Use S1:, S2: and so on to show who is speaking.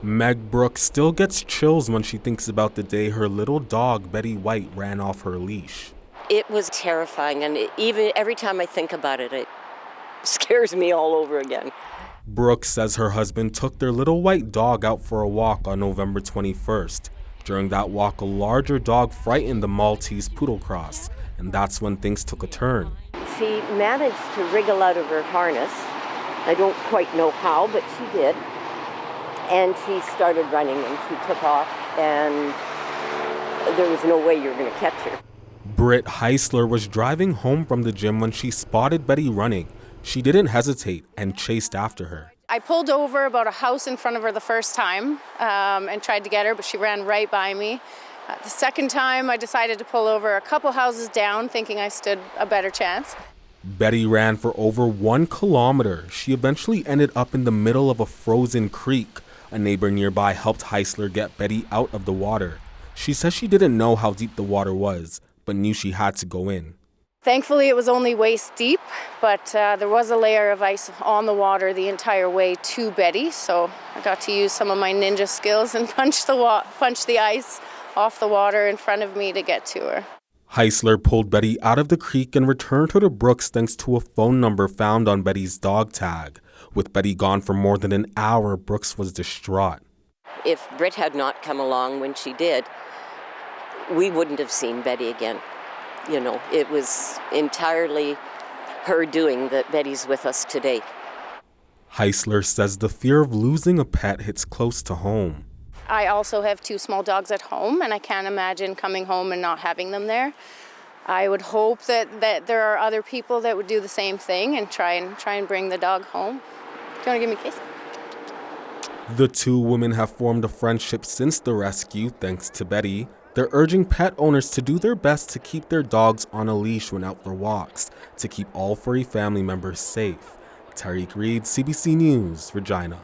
S1: Meg Brooks still gets chills when she thinks about the day her little dog, Betty White, ran off her leash.
S2: It was terrifying, and even every time I think about it, it scares me all over again.
S1: Brooks says her husband took their little white dog out for a walk on November 21st. During that walk, a larger dog frightened the Maltese poodle cross, and that's when things took a turn.
S2: She managed to wriggle out of her harness. I don't quite know how, but she did. And she started running, and she took off, and there was no way you were going to catch her.
S1: Britt Heisler was driving home from the gym when she spotted Betty running. She didn't hesitate and chased after her.
S3: I pulled over about a house in front of her the first time and tried to get her, but she ran right by me. The second time, I decided to pull over a couple houses down, thinking I stood a better chance.
S1: Betty ran for over 1 kilometer. She eventually ended up in the middle of a frozen creek. A neighbor nearby helped Heisler get Betty out of the water. She says she didn't know how deep the water was, but knew she had to go in.
S3: Thankfully, it was only waist deep, but there was a layer of ice on the water the entire way to Betty, so I got to use some of my ninja skills and punch the ice off the water in front of me to get to her.
S1: Heisler pulled Betty out of the creek and returned her to Brooks thanks to a phone number found on Betty's dog tag. With Betty gone for more than an hour, Brooks was distraught.
S2: If Britt had not come along when she did, we wouldn't have seen Betty again. You know, it was entirely her doing that Betty's with us today.
S1: Heisler says the fear of losing a pet hits close to home.
S3: I also have 2 small dogs at home, and I can't imagine coming home and not having them there. I would hope that there are other people that would do the same thing and try and bring the dog home. Do you want to give me a kiss?
S1: The 2 women have formed a friendship since the rescue, thanks to Betty. They're urging pet owners to do their best to keep their dogs on a leash when out for walks, to keep all furry family members safe. Tariq Reed, CBC News, Regina.